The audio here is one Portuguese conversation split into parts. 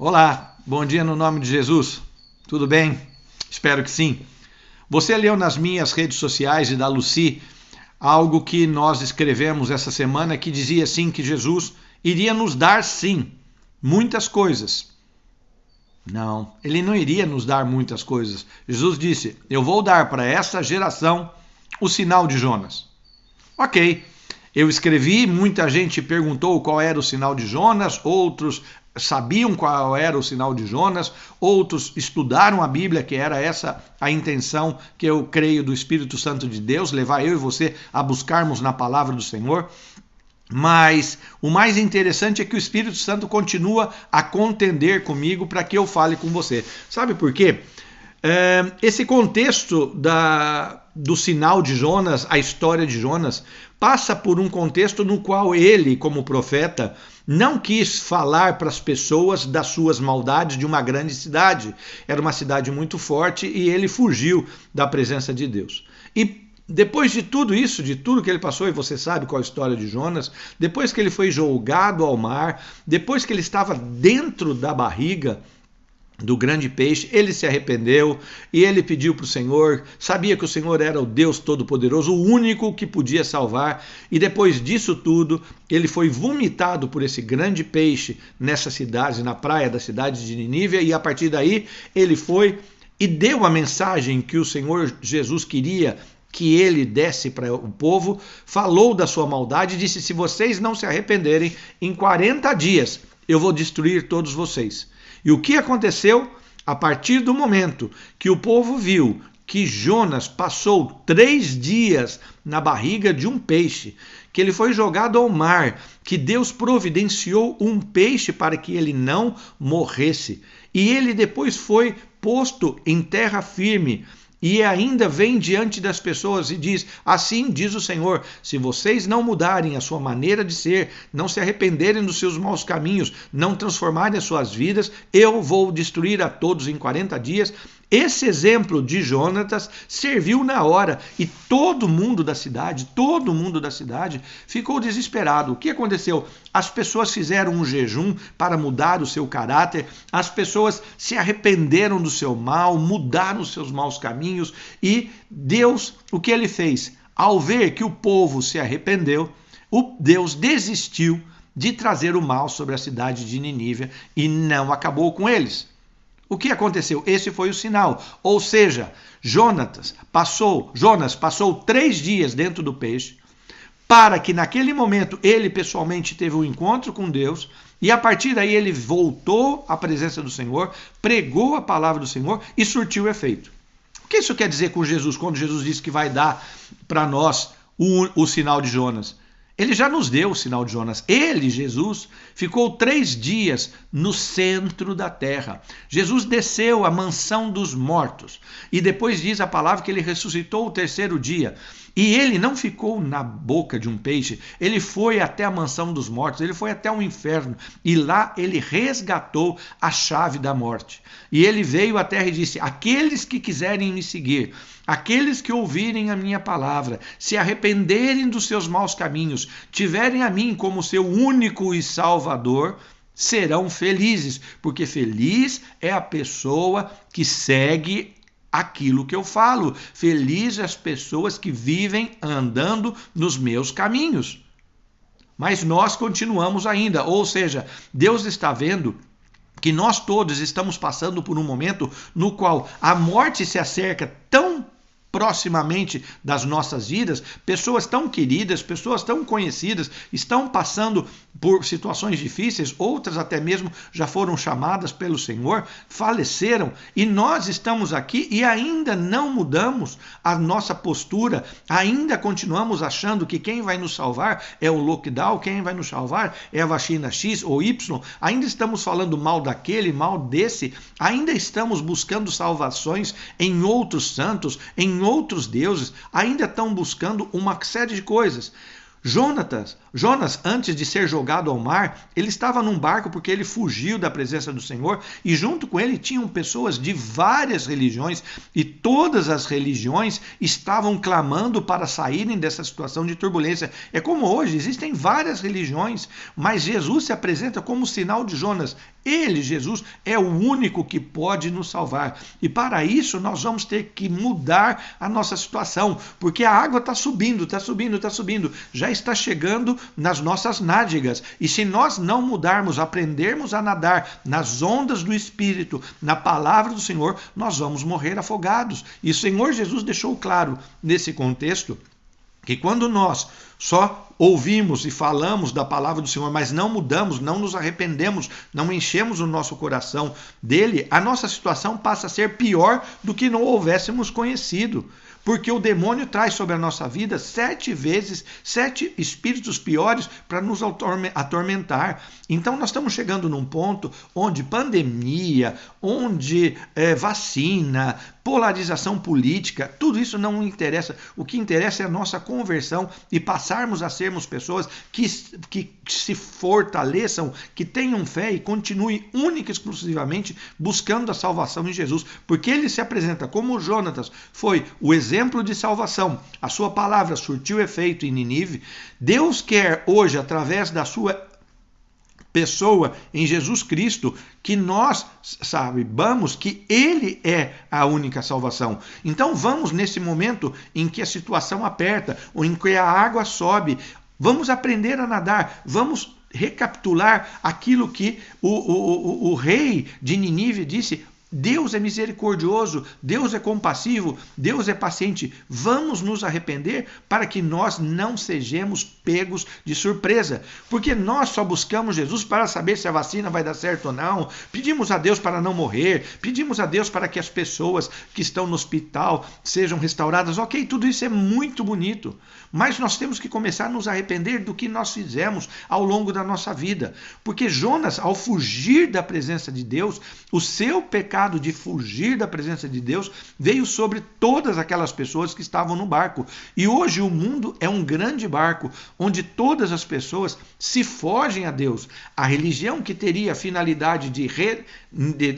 Olá, bom dia no nome de Jesus. Tudo bem? Espero que sim. Você leu nas minhas redes sociais e da Lucy algo que nós escrevemos essa semana que dizia assim que Jesus iria nos dar sim muitas coisas. Não, ele não iria nos dar muitas coisas. Jesus disse: "Eu vou dar para essa geração o sinal de Jonas." Ok, eu escrevi, muita gente perguntou qual era o sinal de Jonas, outros sabiam qual era o sinal de Jonas, outros estudaram a Bíblia, que era essa a intenção que eu creio do Espírito Santo de Deus, levar eu e você a buscarmos na palavra do Senhor. Mas o mais interessante é que o Espírito Santo continua a contender comigo para que eu fale com você. Sabe por quê? Esse contexto do sinal de Jonas, a história de Jonas, passa por um contexto no qual ele, como profeta, não quis falar para as pessoas das suas maldades de uma grande cidade. Era uma cidade muito forte e ele fugiu da presença de Deus. E depois de tudo isso, de tudo que ele passou, e você sabe qual é a história de Jonas, depois que ele foi jogado ao mar, depois que ele estava dentro da barriga do grande peixe, ele se arrependeu e ele pediu para o Senhor, sabia que o Senhor era o Deus Todo-Poderoso, o único que podia salvar, e depois disso tudo, ele foi vomitado por esse grande peixe nessa cidade, na praia da cidade de Nínive, e a partir daí ele foi e deu a mensagem que o Senhor Jesus queria que ele desse para o povo, falou da sua maldade e disse: "Se vocês não se arrependerem, em 40 dias eu vou destruir todos vocês." E o que aconteceu? A partir do momento que o povo viu que Jonas passou 3 dias na barriga de um peixe, que ele foi jogado ao mar, que Deus providenciou um peixe para que ele não morresse, e ele depois foi posto em terra firme, e ainda vem diante das pessoas e diz: "Assim diz o Senhor, se vocês não mudarem a sua maneira de ser, não se arrependerem dos seus maus caminhos, não transformarem as suas vidas, eu vou destruir a todos em 40 dias." Esse exemplo de Jonatas serviu na hora e todo mundo da cidade ficou desesperado. O que aconteceu? As pessoas fizeram um jejum para mudar o seu caráter, as pessoas se arrependeram do seu mal, mudaram os seus maus caminhos, e Deus, o que ele fez? Ao ver que o povo se arrependeu, Deus desistiu de trazer o mal sobre a cidade de Nínive e não acabou com eles. O que aconteceu? Esse foi o sinal. Ou seja, Jonas passou 3 dias dentro do peixe, para que naquele momento ele pessoalmente teve um encontro com Deus, e a partir daí ele voltou à presença do Senhor, pregou a palavra do Senhor e surtiu efeito. O que isso quer dizer com Jesus, quando Jesus disse que vai dar para nós o sinal de Jonas? Ele já nos deu o sinal de Jonas. Ele, Jesus, ficou 3 dias no centro da terra. Jesus desceu à mansão dos mortos. E depois diz a palavra que ele ressuscitou o 3º dia. E ele não ficou na boca de um peixe. Ele foi até a mansão dos mortos. Ele foi até o inferno. E lá ele resgatou a chave da morte. E ele veio à terra e disse: "Aqueles que quiserem me seguir, aqueles que ouvirem a minha palavra, se arrependerem dos seus maus caminhos, tiverem a mim como seu único e salvador, serão felizes." Porque feliz é a pessoa que segue aquilo que eu falo. Feliz as pessoas que vivem andando nos meus caminhos. Mas nós continuamos ainda, ou seja, Deus está vendo que nós todos estamos passando por um momento no qual a morte se acerca tão proximamente das nossas vidas, pessoas tão queridas, pessoas tão conhecidas estão passando por situações difíceis, outras até mesmo já foram chamadas pelo Senhor, faleceram, e nós estamos aqui e ainda não mudamos a nossa postura, ainda continuamos achando que quem vai nos salvar é o lockdown, quem vai nos salvar é a vacina X ou Y, ainda estamos falando mal daquele, mal desse, ainda estamos buscando salvações em outros santos, em outros deuses, ainda estão buscando uma série de coisas. Jonas, antes de ser jogado ao mar, ele estava num barco porque ele fugiu da presença do Senhor, e junto com ele tinham pessoas de várias religiões, e todas as religiões estavam clamando para saírem dessa situação de turbulência. É como hoje, existem várias religiões, mas Jesus se apresenta como o sinal de Jonas. Ele, Jesus, é o único que pode nos salvar. E para isso nós vamos ter que mudar a nossa situação, porque a água está subindo, está subindo, está subindo, já está chegando nas nossas nádegas. E se nós não mudarmos, aprendermos a nadar nas ondas do Espírito, na palavra do Senhor, nós vamos morrer afogados. E o Senhor Jesus deixou claro nesse contexto que quando nós só ouvimos e falamos da palavra do Senhor, mas não mudamos, não nos arrependemos, não enchemos o nosso coração dele, a nossa situação passa a ser pior do que não houvéssemos conhecido. Porque o demônio traz sobre a nossa vida 7 vezes, 7 espíritos piores para nos atormentar. Então nós estamos chegando num ponto onde pandemia, onde vacina, polarização política, tudo isso não interessa. O que interessa é a nossa conversão e passarmos a sermos pessoas que se fortaleçam, que tenham fé e continuem única e exclusivamente buscando a salvação em Jesus. Porque ele se apresenta como Jonatas foi o exemplo de salvação. A sua palavra surtiu efeito em Nínive. Deus quer hoje, através da sua pessoa em Jesus Cristo, que nós saibamos que Ele é a única salvação. Então vamos nesse momento em que a situação aperta, ou em que a água sobe, vamos aprender a nadar, vamos recapitular aquilo que o rei de Nínive disse: Deus é misericordioso, Deus é compassivo, Deus é paciente. Vamos nos arrepender para que nós não sejamos pegos de surpresa. Porque nós só buscamos Jesus para saber se a vacina vai dar certo ou não. Pedimos a Deus para não morrer. Pedimos a Deus para que as pessoas que estão no hospital sejam restauradas. Ok, tudo isso é muito bonito. Mas nós temos que começar a nos arrepender do que nós fizemos ao longo da nossa vida. Porque Jonas, ao fugir da presença de Deus, o seu pecado de fugir da presença de Deus veio sobre todas aquelas pessoas que estavam no barco. E hoje o mundo é um grande barco onde todas as pessoas se fogem a Deus. A religião que teria a finalidade de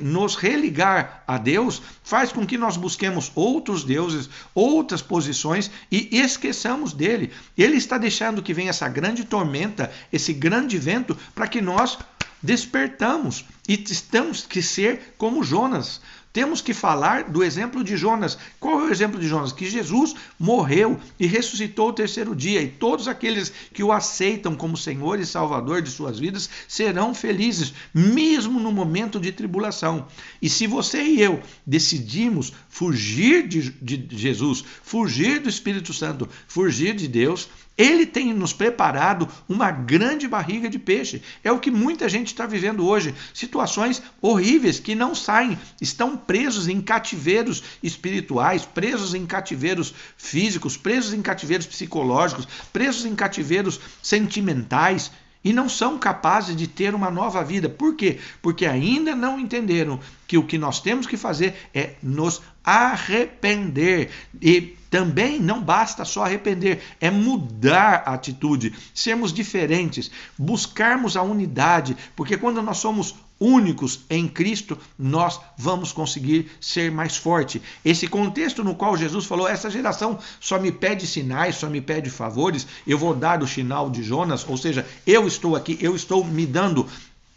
nos religar a Deus faz com que nós busquemos outros deuses, outras posições e esqueçamos dele. Ele está deixando que venha essa grande tormenta, esse grande vento, para que nós despertamos e temos que ser como Jonas. Temos que falar do exemplo de Jonas. Qual é o exemplo de Jonas? Que Jesus morreu e ressuscitou o terceiro dia, e todos aqueles que o aceitam como Senhor e Salvador de suas vidas serão felizes, mesmo no momento de tribulação. E se você e eu decidimos fugir de Jesus, fugir do Espírito Santo, fugir de Deus, Ele tem nos preparado uma grande barriga de peixe. É o que muita gente está vivendo hoje. Situações horríveis que não saem, estão presos em cativeiros espirituais, presos em cativeiros físicos, presos em cativeiros psicológicos, presos em cativeiros sentimentais. E não são capazes de ter uma nova vida. Por quê? Porque ainda não entenderam que o que nós temos que fazer é nos arrepender. E também não basta só arrepender, é mudar a atitude, sermos diferentes, buscarmos a unidade, porque quando nós somos únicos em Cristo, nós vamos conseguir ser mais forte. Esse contexto no qual Jesus falou, essa geração só me pede sinais, só me pede favores, eu vou dar o sinal de Jonas, ou seja, eu estou aqui, eu estou me dando,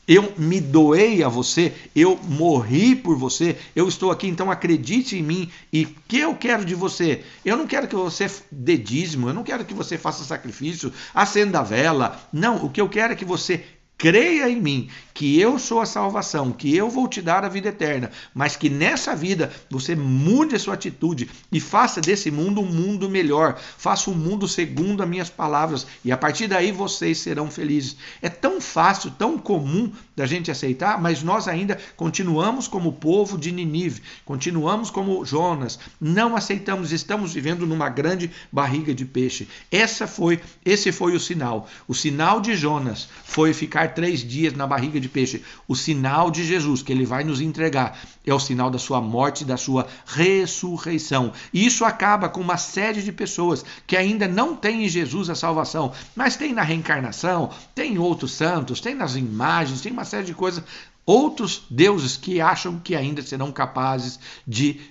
eu me doei a você, eu morri por você, eu estou aqui, então acredite em mim. E o que eu quero de você? Eu não quero que você dê dízimo, eu não quero que você faça sacrifício, acenda a vela. Não, o que eu quero é que você creia em mim, que eu sou a salvação, que eu vou te dar a vida eterna, mas que nessa vida você mude a sua atitude e faça desse mundo um mundo melhor, faça um mundo segundo as minhas palavras, e a partir daí vocês serão felizes. É tão fácil, tão comum da gente aceitar, mas nós ainda continuamos como o povo de Nínive, continuamos como Jonas, não aceitamos, estamos vivendo numa grande barriga de peixe. Esse foi o sinal. O sinal de Jonas foi ficar 3 dias na barriga de peixe. O sinal de Jesus, que ele vai nos entregar, é o sinal da sua morte e da sua ressurreição. E isso acaba com uma série de pessoas que ainda não têm em Jesus a salvação, mas tem na reencarnação, tem outros santos, tem nas imagens, tem uma série de coisas, outros deuses que acham que ainda serão capazes de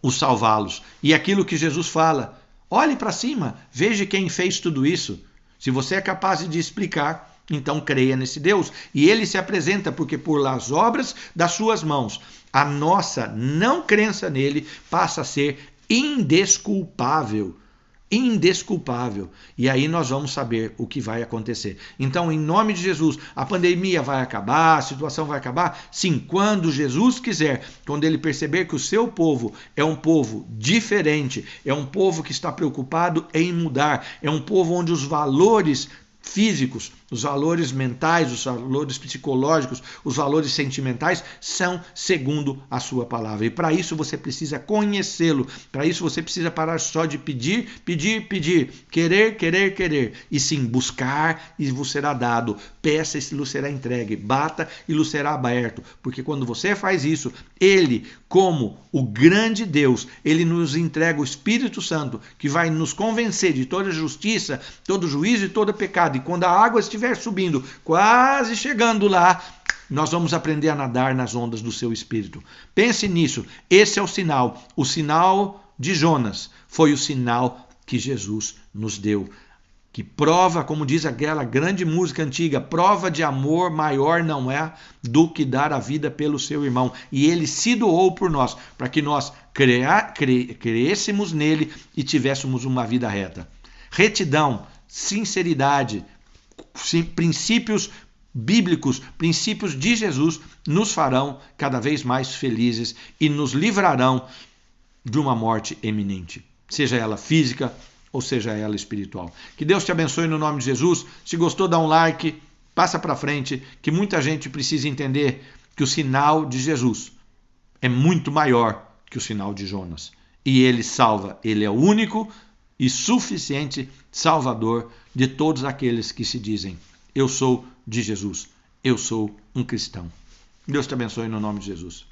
os salvá-los. E aquilo que Jesus fala, olhe para cima, veja quem fez tudo isso. Se você é capaz de explicar, Então creia nesse Deus. E ele se apresenta porque por las obras das suas mãos, a nossa não crença nele passa a ser indesculpável. Indesculpável. E aí nós vamos saber o que vai acontecer. Então, em nome de Jesus, a pandemia vai acabar, a situação vai acabar? Sim, quando Jesus quiser, quando ele perceber que o seu povo é um povo diferente, é um povo que está preocupado em mudar, é um povo onde os valores físicos, os valores mentais, os valores psicológicos, os valores sentimentais são segundo a sua palavra. E para isso você precisa conhecê-lo. Para isso você precisa parar só de pedir, pedir, pedir, querer, querer, querer. E sim, buscar e vos será dado. Peça e lhe será entregue. Bata e lhe será aberto. Porque quando você faz isso, ele, como o grande Deus, ele nos entrega o Espírito Santo, que vai nos convencer de toda justiça, todo juízo e todo pecado. E quando a água estiver subindo, quase chegando lá, nós vamos aprender a nadar nas ondas do seu Espírito. Pense nisso. Esse é o sinal de Jonas. Foi o sinal que Jesus nos deu. Que prova, como diz aquela grande música antiga, prova de amor maior não é do que dar a vida pelo seu irmão. E ele se doou por nós, para que nós crescêssemos nele e tivéssemos uma vida reta. Retidão, sinceridade, princípios bíblicos, princípios de Jesus nos farão cada vez mais felizes e nos livrarão de uma morte eminente, seja ela física ou seja ela espiritual. Que Deus te abençoe no nome de Jesus. Se gostou, dá um like, passa para frente, que muita gente precisa entender que o sinal de Jesus é muito maior que o sinal de Jonas. E ele salva, ele é o único e suficiente Salvador de todos aqueles que se dizem: eu sou de Jesus, eu sou um cristão. Deus te abençoe no nome de Jesus.